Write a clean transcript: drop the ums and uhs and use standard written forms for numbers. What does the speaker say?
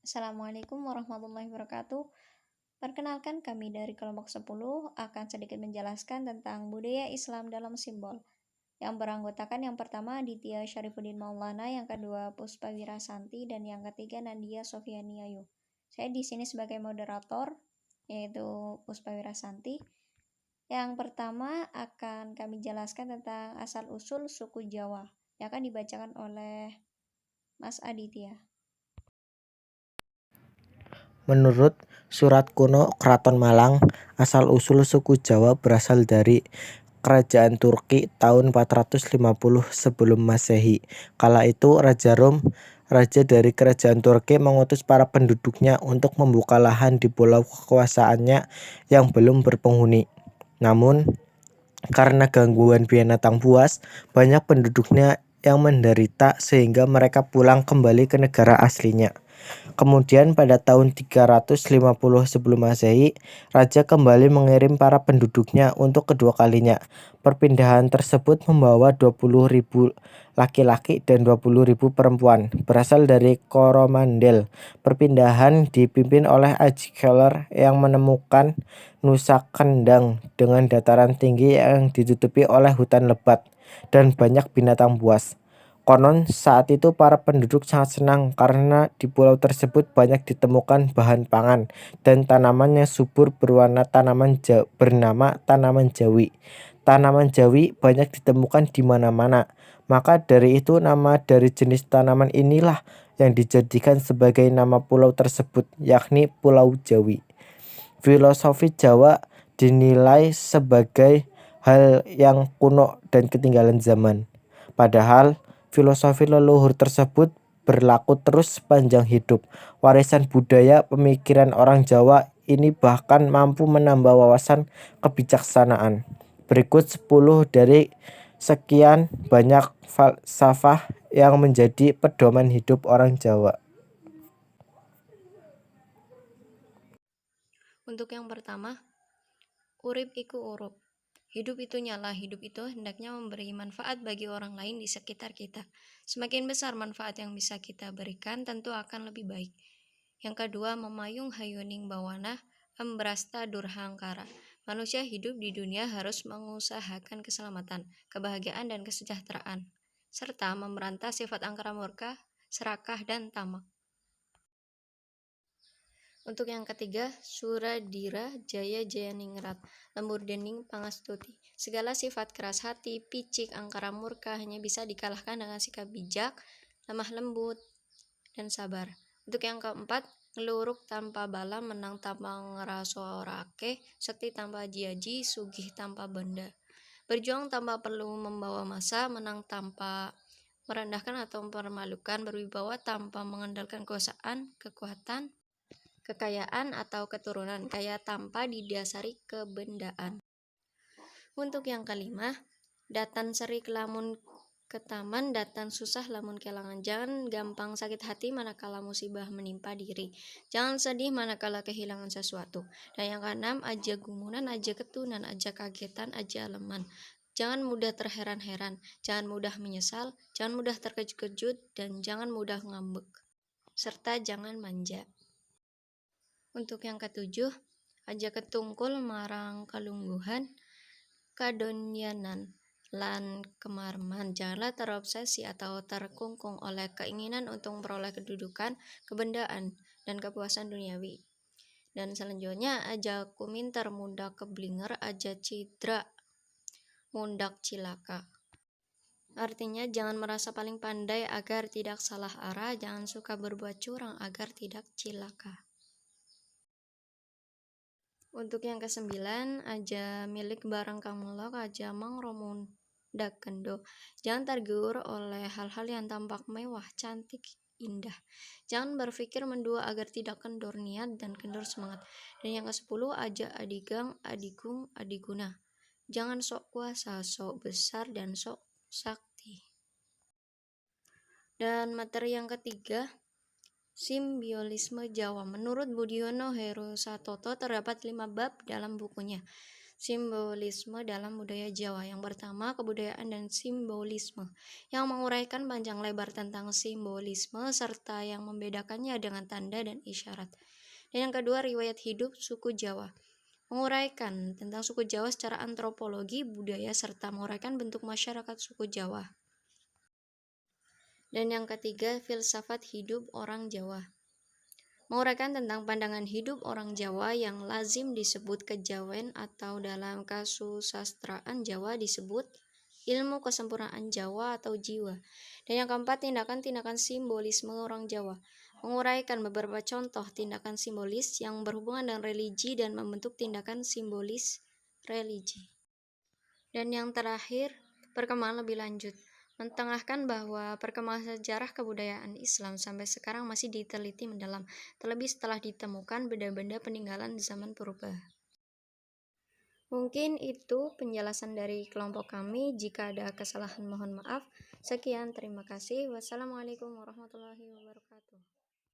Assalamualaikum warahmatullahi wabarakatuh. Perkenalkan kami dari kelompok 10 akan sedikit menjelaskan tentang budaya Islam dalam simbol. Yang beranggotakan yang pertama Aditya Syarifuddin Maulana, yang kedua Puspa Wirasanti, dan yang ketiga Nadia Sofiani Ayu. Saya di sini sebagai moderator, yaitu Puspa Wirasanti. Yang pertama akan kami jelaskan tentang asal-usul suku Jawa, yang akan dibacakan oleh Mas Aditya. Menurut surat kuno Keraton Malang, asal-usul suku Jawa berasal dari Kerajaan Turki tahun 450 sebelum Masehi. Kala itu Raja Rom, raja dari Kerajaan Turki, mengutus para penduduknya untuk membuka lahan di pulau kekuasaannya yang belum berpenghuni. Namun, karena gangguan binatang buas, banyak penduduknya yang menderita sehingga mereka pulang kembali ke negara aslinya. Kemudian pada tahun 350 sebelum Masehi, raja kembali mengirim para penduduknya untuk kedua kalinya. Perpindahan tersebut membawa 20.000 laki-laki dan 20.000 perempuan, berasal dari Coromandel. Perpindahan dipimpin oleh Aji Keller yang menemukan Nusa Kendang dengan dataran tinggi yang ditutupi oleh hutan lebat dan banyak binatang buas. Konon saat itu para penduduk sangat senang karena di pulau tersebut banyak ditemukan bahan pangan dan tanamannya subur bernama tanaman jawi. Tanaman jawi banyak ditemukan di mana-mana. Maka dari itu nama dari jenis tanaman inilah yang dijadikan sebagai nama pulau tersebut, yakni Pulau Jawi. Filosofi Jawa dinilai sebagai hal yang kuno dan ketinggalan zaman. Padahal filosofi leluhur tersebut berlaku terus sepanjang hidup. Warisan budaya pemikiran orang Jawa ini bahkan mampu menambah wawasan kebijaksanaan. Berikut 10 dari sekian banyak falsafah yang menjadi pedoman hidup orang Jawa. Untuk yang pertama, urip iku urup. Hidup itu nyala, hidup itu hendaknya memberi manfaat bagi orang lain di sekitar kita. Semakin besar manfaat yang bisa kita berikan, tentu akan lebih baik. Yang kedua, memayung hayuning bawana, embrasta durhangkara. Manusia hidup di dunia harus mengusahakan keselamatan, kebahagiaan, dan kesejahteraan, serta memberantas sifat angkara murka, serakah, dan tamak. Untuk yang ketiga, Suradira Jaya Jayaningrat, lembur dening pangastuti. Segala sifat keras hati, picik, angkara murka hanya bisa dikalahkan dengan sikap bijak, lemah lembut, dan sabar. Untuk yang keempat, ngeluruk tanpa bala, menang tanpa ngerasorake, sekti tanpa jiaji, sugih tanpa benda. Berjuang tanpa perlu membawa masa, menang tanpa merendahkan atau mempermalukan, berwibawa tanpa mengandalkan kekuatan, kekayaan atau keturunan, kaya tanpa didasari kebendaan. Untuk yang kelima, datan serik lamun ketaman, datan susah lamun kelangan. Jangan gampang sakit hati manakala musibah menimpa diri. Jangan sedih manakala kehilangan sesuatu. Dan yang keenam, aja gumunan, aja ketunan, aja kagetan, aja aleman. Jangan mudah terheran-heran, jangan mudah menyesal, jangan mudah terkejut-kejut, dan jangan mudah ngambek. Serta jangan manja. Untuk yang ketujuh, aja ketungkul marang kalungguhan, kadonyanan, lan kemarman. Janganlah terobsesi atau terkungkung oleh keinginan untuk memperoleh kedudukan, kebendaan, dan kepuasan duniawi. Dan selanjutnya, aja kuminter mundak keblinger, aja cidra mundak cilaka. Artinya, jangan merasa paling pandai agar tidak salah arah, jangan suka berbuat curang agar tidak cilaka. Untuk yang kesembilan, aja milik barang kamulok, aja mangromun dak kendo. Jangan tergiur oleh hal-hal yang tampak mewah, cantik, indah. Jangan berpikir mendua agar tidak kendor niat dan kendor semangat. Dan yang ke-10, aja adigang, adigung, adiguna. Jangan sok kuasa, sok besar, dan sok sakti. Dan materi yang ketiga, simbiolisme Jawa. Menurut Budiono Herosatoto terdapat 5 bab dalam bukunya. Simbolisme dalam budaya Jawa. Yang pertama, kebudayaan dan simbolisme, yang menguraikan panjang lebar tentang simbolisme serta yang membedakannya dengan tanda dan isyarat. Dan yang kedua, riwayat hidup suku Jawa, menguraikan tentang suku Jawa secara antropologi, budaya, serta menguraikan bentuk masyarakat suku Jawa. Dan yang ketiga, filsafat hidup orang Jawa, menguraikan tentang pandangan hidup orang Jawa yang lazim disebut kejawen atau dalam kasusastraan Jawa disebut ilmu kesempurnaan Jawa atau jiwa. Dan yang keempat, tindakan-tindakan simbolisme orang Jawa, menguraikan beberapa contoh tindakan simbolis yang berhubungan dengan religi dan membentuk tindakan simbolis religi. Dan yang terakhir, perkembangan lebih lanjut, mentengahkan bahwa perkembangan sejarah kebudayaan Islam sampai sekarang masih diteliti mendalam, terlebih setelah ditemukan benda-benda peninggalan zaman purba. Mungkin itu penjelasan dari kelompok kami. Jika ada kesalahan mohon maaf. Sekian, terima kasih. Wassalamualaikum warahmatullahi wabarakatuh.